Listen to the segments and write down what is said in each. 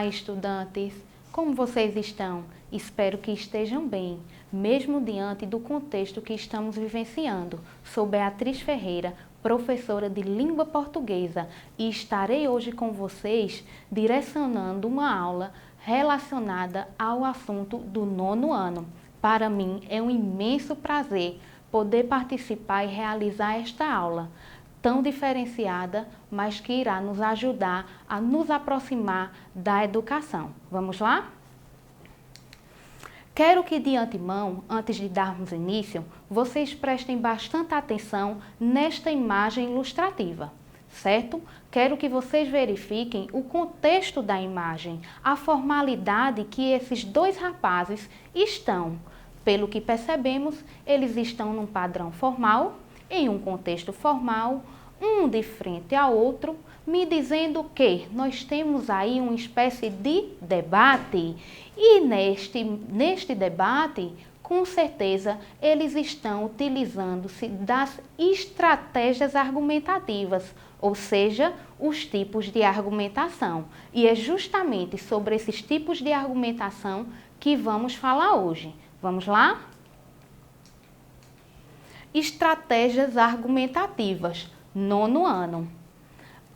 Olá, estudantes! Como vocês estão? Espero que estejam bem, mesmo diante do contexto que estamos vivenciando. Sou Beatriz Ferreira, professora de língua portuguesa, e estarei hoje com vocês direcionando uma aula relacionada ao assunto do 9º ano. Para mim é um imenso prazer poder participar e realizar esta aula tão diferenciada, mas que irá nos ajudar a nos aproximar da educação. Vamos lá? Quero que de antemão, antes de darmos início, vocês prestem bastante atenção nesta imagem ilustrativa, certo? Quero que vocês verifiquem o contexto da imagem, a formalidade que esses dois rapazes estão. Pelo que percebemos, eles estão num padrão formal, em um contexto formal, um de frente ao outro, me dizendo que nós temos aí uma espécie de debate. E neste debate, com certeza, eles estão utilizando-se das estratégias argumentativas, ou seja, os tipos de argumentação. E é justamente sobre esses tipos de argumentação que vamos falar hoje. Vamos lá? Estratégias argumentativas, 9º ano.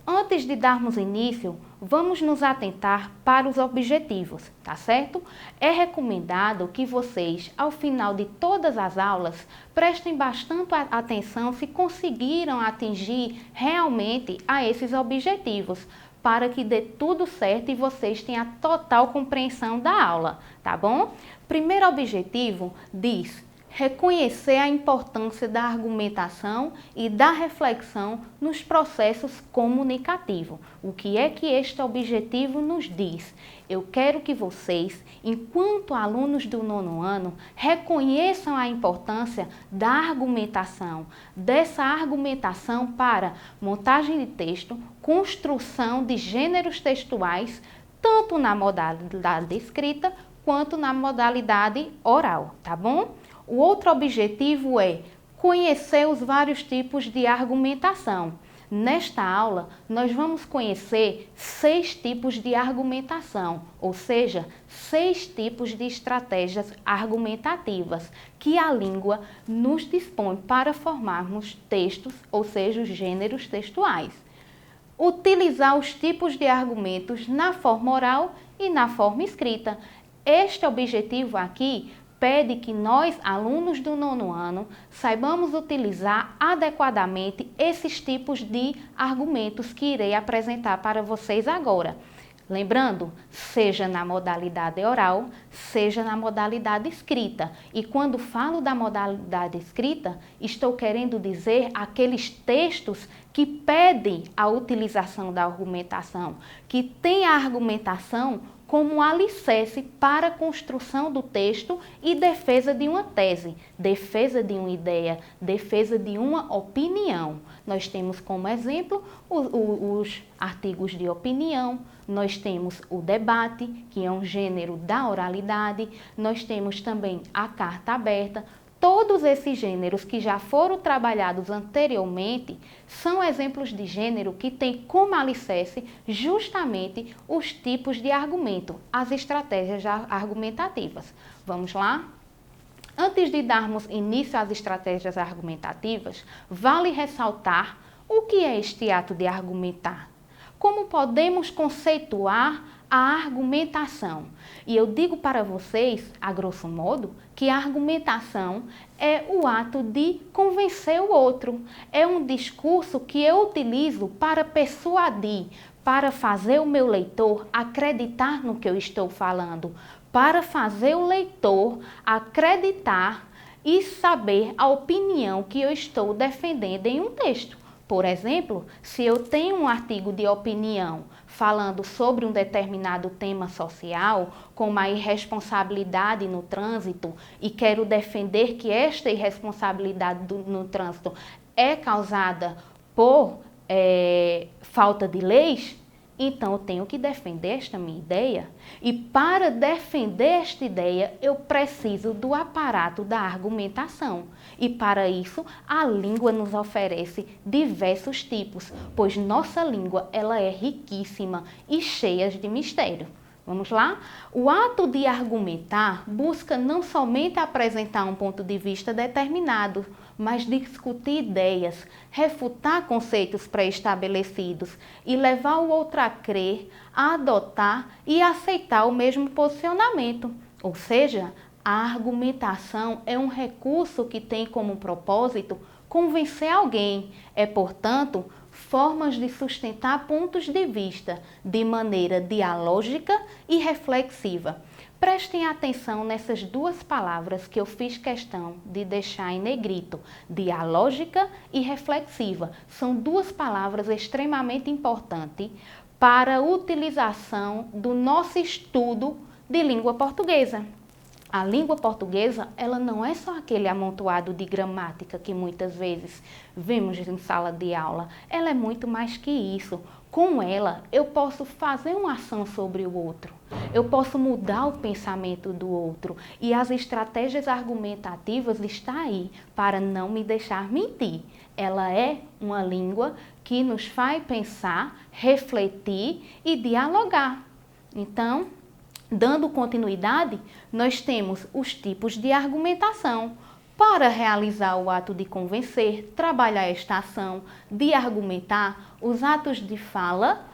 Antes de darmos início, vamos nos atentar para os objetivos, tá certo? É recomendado que vocês, ao final de todas as aulas, prestem bastante atenção se conseguiram atingir realmente a esses objetivos, para que dê tudo certo e vocês tenham a total compreensão da aula, tá bom? Primeiro objetivo diz: reconhecer a importância da argumentação e da reflexão nos processos comunicativos. O que é que este objetivo nos diz? Eu quero que vocês, enquanto alunos do 9º ano, reconheçam a importância da argumentação, dessa argumentação para montagem de texto, construção de gêneros textuais, tanto na modalidade escrita quanto na modalidade oral, tá bom? O outro objetivo é conhecer os vários tipos de argumentação. Nesta aula, nós vamos conhecer 6 tipos de argumentação, ou seja, 6 tipos de estratégias argumentativas que a língua nos dispõe para formarmos textos, ou seja, os gêneros textuais. Utilizar os tipos de argumentos na forma oral e na forma escrita. Este objetivo aqui pede que nós, alunos do 9º ano, saibamos utilizar adequadamente esses tipos de argumentos que irei apresentar para vocês agora. Lembrando, seja na modalidade oral, seja na modalidade escrita. E quando falo da modalidade escrita, estou querendo dizer aqueles textos que pedem a utilização da argumentação, que tem a argumentação como alicerce para a construção do texto e defesa de uma tese, defesa de uma ideia, defesa de uma opinião. Nós temos como exemplo os artigos de opinião, nós temos o debate, que é um gênero da oralidade, nós temos também a carta aberta. Todos esses gêneros que já foram trabalhados anteriormente são exemplos de gênero que têm como alicerce justamente os tipos de argumento, as estratégias argumentativas. Vamos lá? Antes de darmos início às estratégias argumentativas, vale ressaltar o que é este ato de argumentar. Como podemos conceituar a argumentação? E eu digo para vocês, a grosso modo, que a argumentação é o ato de convencer o outro. É um discurso que eu utilizo para persuadir, para fazer o meu leitor acreditar no que eu estou falando, para fazer o leitor acreditar e saber a opinião que eu estou defendendo em um texto. Por exemplo, se eu tenho um artigo de opinião falando sobre um determinado tema social, como a irresponsabilidade no trânsito, e quero defender que esta irresponsabilidade no trânsito é causada por falta de leis, então eu tenho que defender esta minha ideia. E para defender esta ideia, eu preciso do aparato da argumentação. E para isso, a língua nos oferece diversos tipos, pois nossa língua ela é riquíssima e cheia de mistério. Vamos lá? O ato de argumentar busca não somente apresentar um ponto de vista determinado, mas discutir ideias, refutar conceitos pré-estabelecidos e levar o outro a crer, a adotar e aceitar o mesmo posicionamento. Ou seja, a argumentação é um recurso que tem como propósito convencer alguém. É, portanto, formas de sustentar pontos de vista de maneira dialógica e reflexiva. Prestem atenção nessas duas palavras que eu fiz questão de deixar em negrito, dialógica e reflexiva. São duas palavras extremamente importantes para a utilização do nosso estudo de língua portuguesa. A língua portuguesa, ela não é só aquele amontoado de gramática que muitas vezes vemos em sala de aula. Ela é muito mais que isso. Com ela, eu posso fazer uma ação sobre o outro. Eu posso mudar o pensamento do outro. E as estratégias argumentativas estão aí para não me deixar mentir. Ela é uma língua que nos faz pensar, refletir e dialogar. Então, dando continuidade, nós temos os tipos de argumentação. Para realizar o ato de convencer, trabalhar esta ação, de argumentar, os atos de fala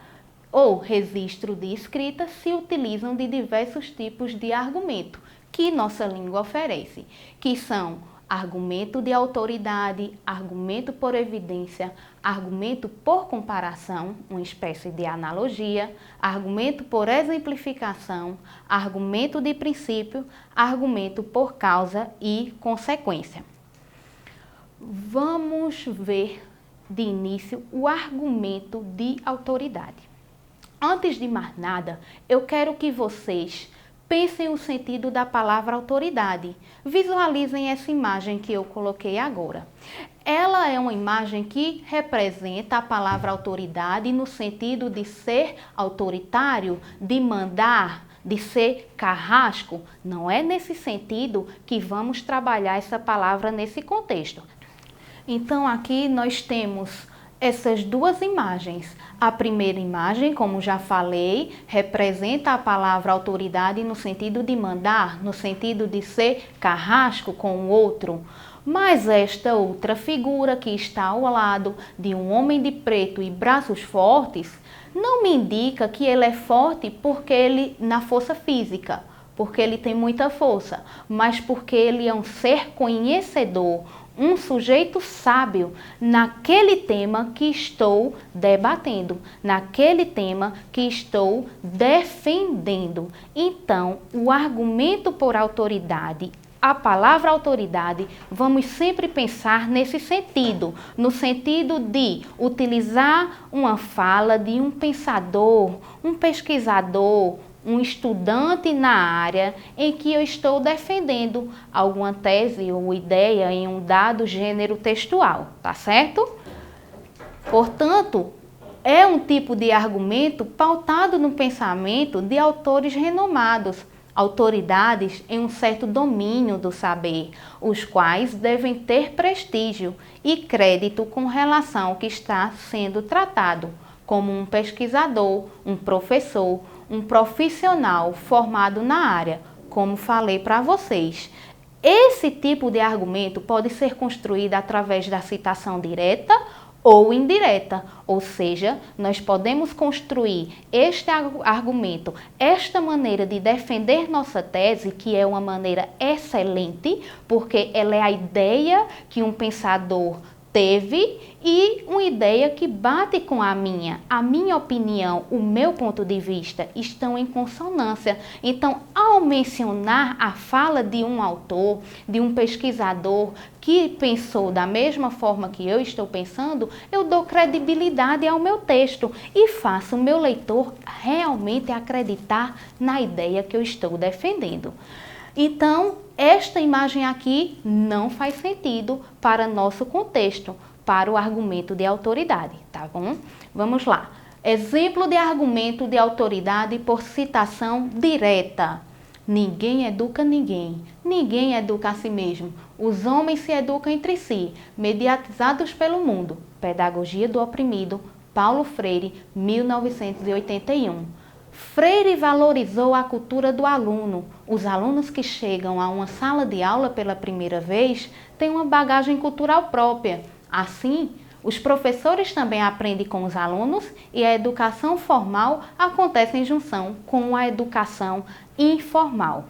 ou registro de escrita se utilizam de diversos tipos de argumento que nossa língua oferece, que são argumento de autoridade, argumento por evidência, argumento por comparação, uma espécie de analogia, argumento por exemplificação, argumento de princípio, argumento por causa e consequência. Vamos ver de início o argumento de autoridade. Antes de mais nada, eu quero que vocês pensem o sentido da palavra autoridade. Visualizem essa imagem que eu coloquei agora. Ela é uma imagem que representa a palavra autoridade no sentido de ser autoritário, de mandar, de ser carrasco. Não é nesse sentido que vamos trabalhar essa palavra nesse contexto. Então, aqui nós temos essas duas imagens. A primeira imagem, como já falei, representa a palavra autoridade no sentido de mandar, no sentido de ser carrasco com o outro. Mas esta outra figura que está ao lado de um homem de preto e braços fortes, não me indica que ele é forte porque ele na força física, porque ele tem muita força, mas porque ele é um ser conhecedor, um sujeito sábio naquele tema que estou debatendo, naquele tema que estou defendendo. Então, o argumento por autoridade, a palavra autoridade, vamos sempre pensar nesse sentido, no sentido de utilizar uma fala de um pensador, um pesquisador, um estudante na área em que eu estou defendendo alguma tese ou ideia em um dado gênero textual, tá certo? Portanto, é um tipo de argumento pautado no pensamento de autores renomados, autoridades em um certo domínio do saber, os quais devem ter prestígio e crédito com relação ao que está sendo tratado, como um pesquisador, um professor, um profissional formado na área, como falei para vocês. Esse tipo de argumento pode ser construído através da citação direta ou indireta, ou seja, nós podemos construir este argumento, esta maneira de defender nossa tese, que é uma maneira excelente, porque ela é a ideia que um pensador teve e uma ideia que bate com a minha opinião, o meu ponto de vista estão em consonância. Então, ao mencionar a fala de um autor, de um pesquisador que pensou da mesma forma que eu estou pensando, eu dou credibilidade ao meu texto e faço o meu leitor realmente acreditar na ideia que eu estou defendendo. Então, esta imagem aqui não faz sentido para nosso contexto, para o argumento de autoridade, tá bom? Vamos lá. Exemplo de argumento de autoridade por citação direta. Ninguém educa ninguém, ninguém educa a si mesmo. Os homens se educam entre si, mediatizados pelo mundo. Pedagogia do Oprimido, Paulo Freire, 1981. Freire valorizou a cultura do aluno. Os alunos que chegam a uma sala de aula pela primeira vez têm uma bagagem cultural própria. Assim, os professores também aprendem com os alunos e a educação formal acontece em junção com a educação informal.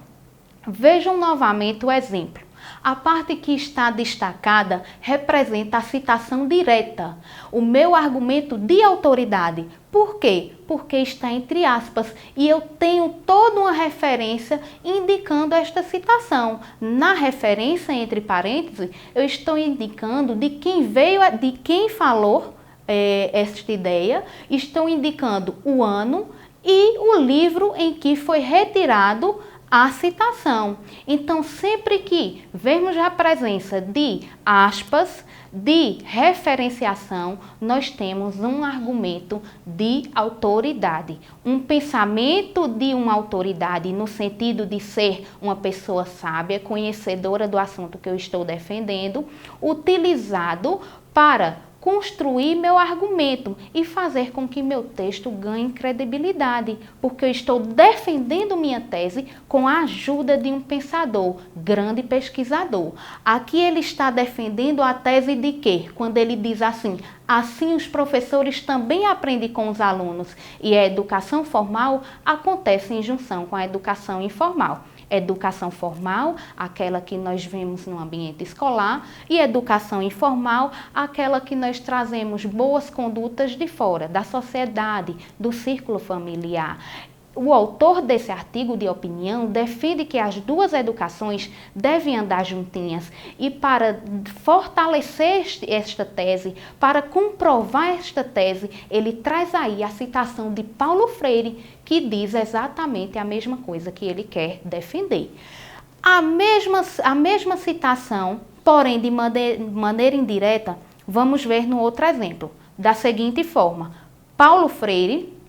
Vejam novamente o exemplo. A parte que está destacada representa a citação direta, o meu argumento de autoridade. Por quê? Porque está entre aspas e eu tenho toda uma referência indicando esta citação. Na referência, entre parênteses, eu estou indicando de quem veio, de quem falou esta ideia, estou indicando o ano e o livro em que foi retirado a citação. Então, sempre que vemos a presença de aspas, de referenciação, nós temos um argumento de autoridade. Um pensamento de uma autoridade no sentido de ser uma pessoa sábia, conhecedora do assunto que eu estou defendendo, utilizado para construir meu argumento e fazer com que meu texto ganhe credibilidade, porque eu estou defendendo minha tese com a ajuda de um pensador, grande pesquisador. Aqui ele está defendendo a tese de quê? Quando ele diz assim, assim os professores também aprendem com os alunos e a educação formal acontece em junção com a educação informal. Educação formal, aquela que nós vemos no ambiente escolar, e educação informal, aquela que nós trazemos boas condutas de fora, da sociedade, do círculo familiar. O autor desse artigo de opinião defende que as duas educações devem andar juntinhas e para fortalecer esta tese, para comprovar esta tese, ele traz aí a citação de Paulo Freire, que diz exatamente a mesma coisa que ele quer defender. A mesma citação, porém de maneira indireta, vamos ver no outro exemplo, da seguinte forma. Paulo Freire,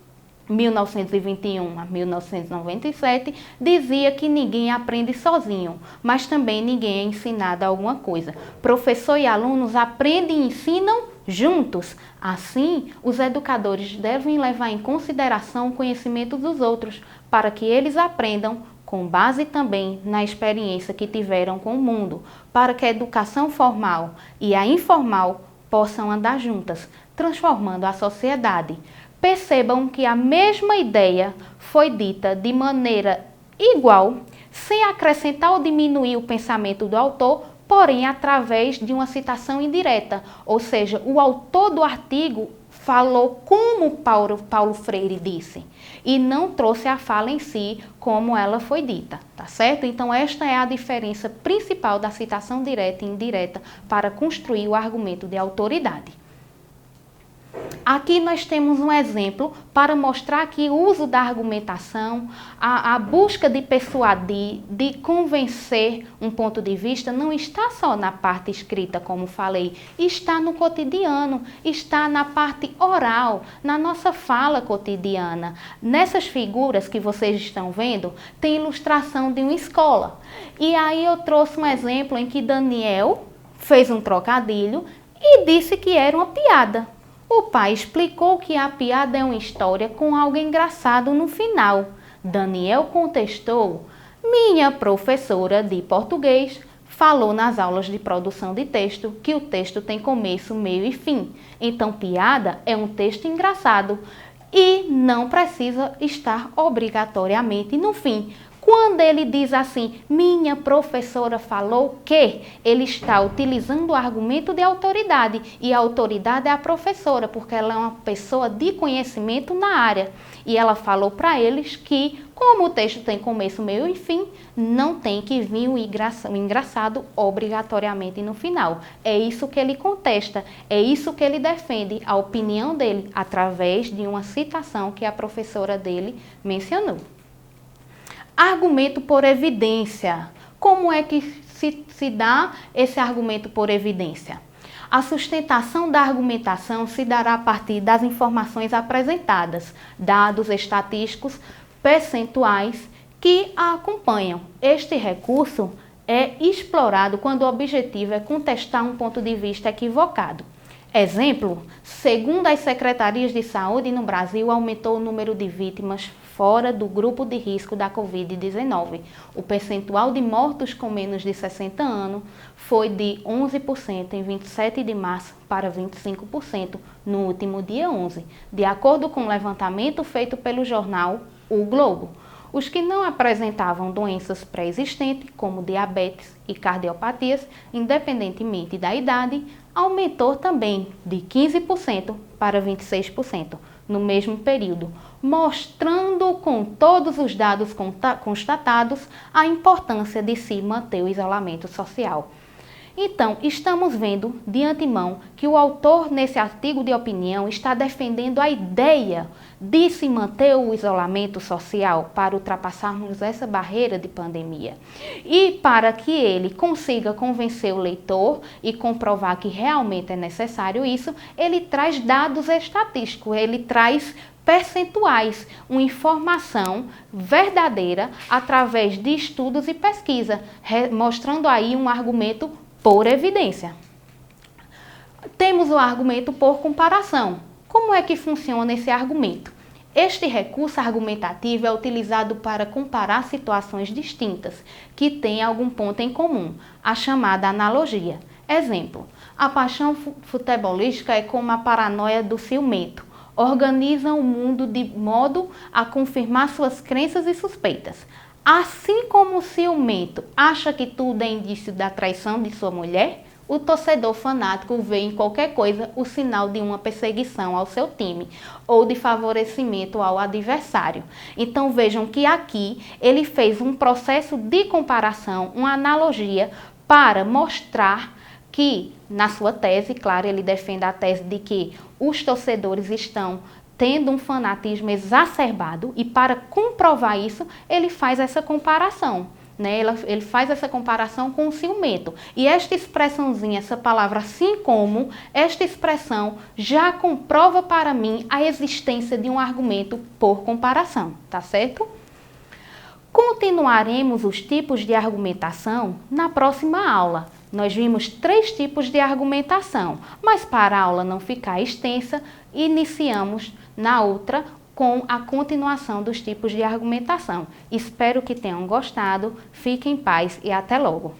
1921 a 1997, dizia que ninguém aprende sozinho, mas também ninguém é ensinado alguma coisa. Professor e alunos aprendem e ensinam juntos. Assim, os educadores devem levar em consideração o conhecimento dos outros, para que eles aprendam com base também na experiência que tiveram com o mundo, para que a educação formal e a informal possam andar juntas, transformando a sociedade. Percebam que a mesma ideia foi dita de maneira igual, sem acrescentar ou diminuir o pensamento do autor, porém através de uma citação indireta, ou seja, o autor do artigo falou como Paulo Freire disse e não trouxe a fala em si como ela foi dita, tá certo? Então esta é a diferença principal da citação direta e indireta para construir o argumento de autoridade. Aqui nós temos um exemplo para mostrar que o uso da argumentação, a busca de persuadir, de convencer um ponto de vista não está só na parte escrita, como falei, está no cotidiano, está na parte oral, na nossa fala cotidiana. Nessas figuras que vocês estão vendo, tem ilustração de uma escola. E aí eu trouxe um exemplo em que Daniel fez um trocadilho e disse que era uma piada. O pai explicou que a piada é uma história com algo engraçado no final. Daniel contestou: minha professora de português falou nas aulas de produção de texto que o texto tem começo, meio e fim. Então, piada é um texto engraçado e não precisa estar obrigatoriamente no fim. Quando ele diz assim, minha professora falou que, ele está utilizando o argumento de autoridade. E a autoridade é a professora, porque ela é uma pessoa de conhecimento na área. E ela falou para eles que, como o texto tem começo, meio e fim, não tem que vir o engraçado obrigatoriamente no final. É isso que ele contesta, é isso que ele defende, a opinião dele, através de uma citação que a professora dele mencionou. Argumento por evidência. Como é que se dá esse argumento por evidência? A sustentação da argumentação se dará a partir das informações apresentadas, dados estatísticos, percentuais que a acompanham. Este recurso é explorado quando o objetivo é contestar um ponto de vista equivocado. Exemplo, segundo as secretarias de saúde no Brasil, aumentou o número de vítimas fora do grupo de risco da Covid-19. O percentual de mortos com menos de 60 anos foi de 11% em 27 de março para 25% no último dia 11, de acordo com o levantamento feito pelo jornal O Globo. Os que não apresentavam doenças pré-existentes, como diabetes e cardiopatias, independentemente da idade, aumentou também de 15% para 26% no mesmo período, mostrando com todos os dados constatados a importância de se manter o isolamento social. Então, estamos vendo de antemão que o autor, nesse artigo de opinião, está defendendo a ideia de se manter o isolamento social para ultrapassarmos essa barreira de pandemia. E para que ele consiga convencer o leitor e comprovar que realmente é necessário isso, ele traz dados estatísticos, ele traz percentuais, uma informação verdadeira através de estudos e pesquisa, mostrando aí um argumento por evidência. Temos o argumento por comparação. Como é que funciona esse argumento? Este recurso argumentativo é utilizado para comparar situações distintas, que têm algum ponto em comum, a chamada analogia. Exemplo, a paixão futebolística é como a paranoia do ciumento. Organizam o mundo de modo a confirmar suas crenças e suspeitas. Assim como o ciumento acha que tudo é indício da traição de sua mulher, o torcedor fanático vê em qualquer coisa o sinal de uma perseguição ao seu time ou de favorecimento ao adversário. Então vejam que aqui ele fez um processo de comparação, uma analogia para mostrar que, na sua tese, claro, ele defende a tese de que os torcedores estão tendo um fanatismo exacerbado e para comprovar isso, ele faz essa comparação, né? Ele faz essa comparação com o ciumento. E esta expressãozinha, essa palavra assim como, esta expressão já comprova para mim a existência de um argumento por comparação, tá certo? Continuaremos os tipos de argumentação na próxima aula. Nós vimos 3 tipos de argumentação, mas para a aula não ficar extensa, iniciamos na outra com a continuação dos tipos de argumentação. Espero que tenham gostado, fiquem em paz e até logo!